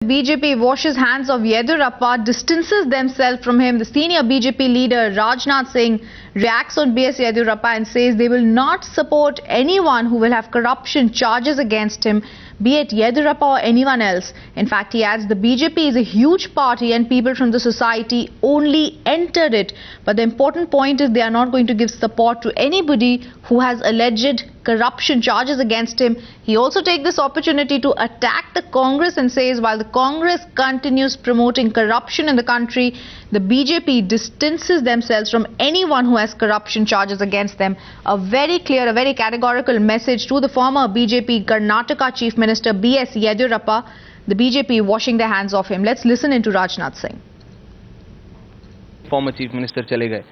BJP washes hands of Yediyurappa, distances themselves from him. The senior BJP leader Rajnath Singh reacts on BS Yediyurappa and says they will not support anyone who will have corruption charges against him, be it Yediyurappa or anyone else. In fact, he adds the BJP is a huge party and people from the society only entered it. But the important point is they are not going to give support to anybody who has alleged corruption charges against him. He also takes this opportunity to attack the Congress and says while the Congress continues promoting corruption in the country, the BJP distances themselves from anyone who has corruption charges against them. A very clear, a very categorical message to the former BJP Karnataka Chief Minister B.S. Yediyurappa, the BJP washing their hands of him. Let's listen into Rajnath Singh. Former Chief Minister चले गए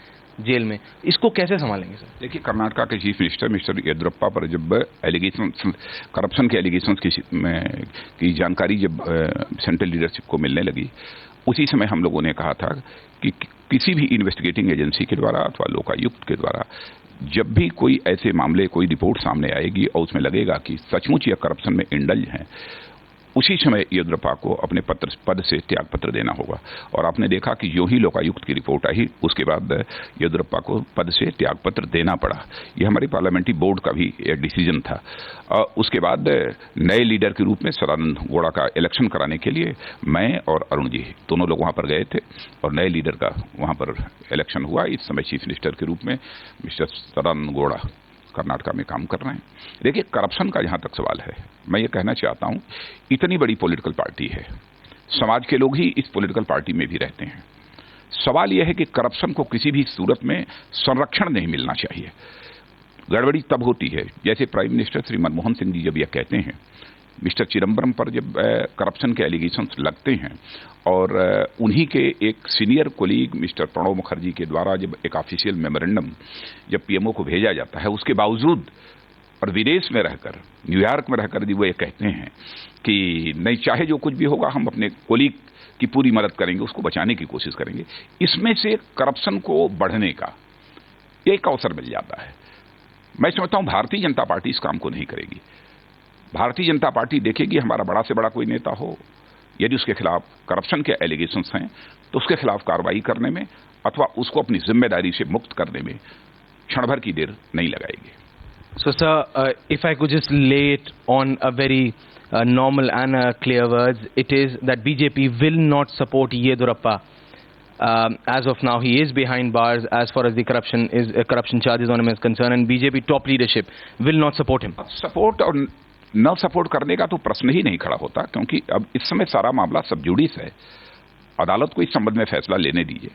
jail में, इसको कैसे संभालेंगे sir? देखिए, कर्नाटका के chief minister mister Yediyurappa पर जब एलिगेशन करप्शन के एलिगेशंस की जानकारी जब सेंट्रल लीडरशिप को मिलने लगी, उसी समय हम लोगों ने कहा था कि किसी भी इन्वेस्टिगेटिंग एजेंसी के द्वारा अथवा लोकायुक्त के द्वारा जब भी कोई ऐसे मामले, कोई रिपोर्ट सामने आएगी और उसमें लगेगा कि सचमुच यह करप्शन में इंडल्ज हैं, उसी समय येदियुरप्पा को अपने पद से त्यागपत्र देना होगा। और आपने देखा कि जो ही लोकायुक्त की रिपोर्ट आई, उसके बाद येदियुरप्पा को पद से त्यागपत्र देना पड़ा। यह हमारी पार्लियामेंट्री बोर्ड का भी एक डिसीजन था। उसके बाद नए लीडर के रूप में सदानंद गौड़ा का इलेक्शन कराने के लिए मैं और अरुण जी दोनों लोग वहां पर गए थे और नए लीडर का वहां पर इलेक्शन हुआ। इस समय चीफ मिनिस्टर के रूप में मिस्टर सदानंद गौड़ा कर्नाटका में काम कर रहे हैं। देखिए, करप्शन का जहां तक सवाल है, मैं ये कहना चाहता हूं, इतनी बड़ी पॉलिटिकल पार्टी है, समाज के लोग ही इस पॉलिटिकल पार्टी में भी रहते हैं। सवाल यह है कि करप्शन को किसी भी सूरत में संरक्षण नहीं मिलना चाहिए। गड़बड़ी तब होती है जैसे प्राइम मिनिस्टर श्री मनमोहन सिंह जी जब यह कहते हैं, मिस्टर चिदम्बरम पर जब करप्शन के एलिगेशंस लगते हैं और उन्हीं के एक senior colleague mister Pranab Mukherjee के द्वारा जब एक ऑफिशियल मेमोरेंडम जब पीएमओ को भेजा जाता है, उसके बावजूद और विदेश में रहकर, न्यूयॉर्क में रहकर भी वो ये कहते हैं कि नहीं, चाहे जो कुछ भी होगा हम अपने कोलीग की पूरी मदद करेंगे, उसको बचाने की कोशिश करेंगे। इसमें से करप्शन को बढ़ने का एक अवसर मिल जाता है। मैं समझता हूं भारतीय जनता पार्टी इस काम को नहीं करेगी। भारतीय जनता पार्टी देखेगी हमारा बड़ा से बड़ा कोई नेता हो, यदि उसके खिलाफ करप्शन के एलिगेशंस हैं तो उसके खिलाफ कार्रवाई करने में अथवा उसको अपनी जिम्मेदारी से मुक्त करने में क्षण भर की देर नहीं लगाएगी। So sir, if I could just lay it on a very normal and clear words, it is that BJP will not support Yediyurappa. As of now, he is behind bars as far as the corruption charges on him is concerned, and BJP top leadership will not support him. Support और न support करने का तो प्रश्न ही नहीं खड़ा होता, क्योंकि अब इस समय सारा मामला सब जुडिस है। अदालत को इस संबंध में फैसला लेने दीजिए।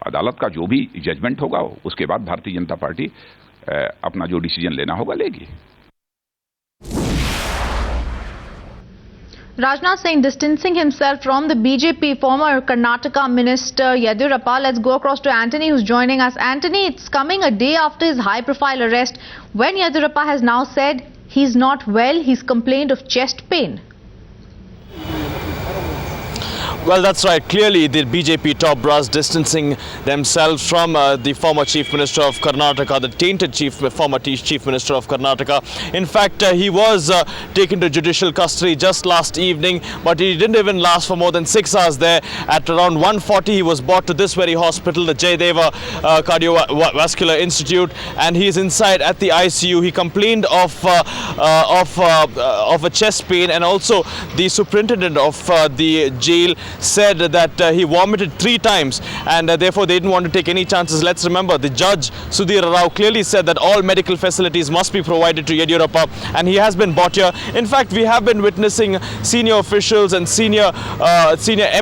अदालत का जो भी जजमेंट होगा उसके बाद भारतीय जनता पार्टी अपना जो डिसीजन लेना होगा लेगी। Rajnath Singh distancing himself from the BJP former Karnataka Minister Yediyurappa. Let's go across to Anthony, who's joining us. Anthony, it's coming a day after his high-profile arrest when Yediyurappa has now said he's not well. He's complained of chest pain. Well, that's right. Clearly, the BJP top brass distancing themselves from the former Chief Minister of Karnataka, the tainted former Chief Minister of Karnataka. In fact, he was taken to judicial custody just last evening, but he didn't even last for more than 6 hours there. At around 1:40, he was brought to this very hospital, the Jayadeva Cardiovascular Institute, and he is inside at the ICU. He complained of a chest pain, and also the superintendent of the jail said that he vomited 3 times, and therefore they didn't want to take any chances. Let's remember, the judge Sudhir Rao clearly said that all medical facilities must be provided to Yediyurappa, and he has been brought here. In fact, we have been witnessing senior officials and senior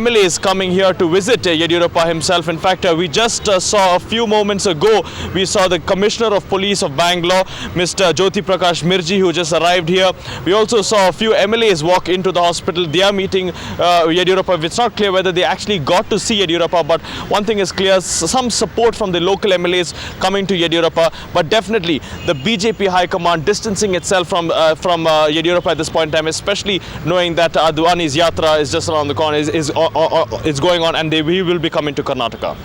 MLAs coming here to visit Yediyurappa himself. In fact, we just saw a few moments ago, we saw the Commissioner of Police of Bangalore, Mr. Jyoti Prakash Mirji, who just arrived here. We also saw a few MLAs walk into the hospital. They are meeting Yediyurappa. It's not clear whether they actually got to see Yediyurappa, but one thing is clear, some support from the local MLAs coming to Yediyurappa, but definitely the BJP High Command distancing itself from Yediyurappa at this point in time, especially knowing that Advani's Yatra is just around the corner, is going on, and he will be coming to Karnataka.